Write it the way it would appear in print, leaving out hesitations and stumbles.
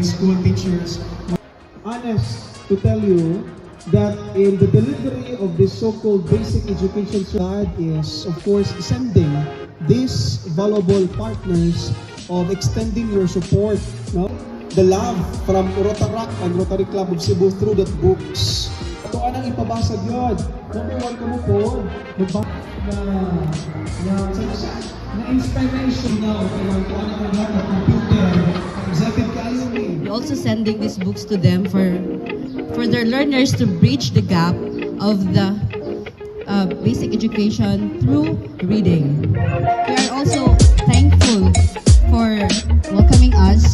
School teachers. Honest to tell you that in the delivery of this so-called basic education, God is of course sending these valuable partners of extending your support. No? The love from Rotaract and Rotary Club of Cebu through that books. Ito anang ipabasag yun. Number one ko mo po, na inspiration na ito anang na computer. We're also sending these books to them for their learners to bridge the gap of the basic education through reading. We are also thankful for welcoming us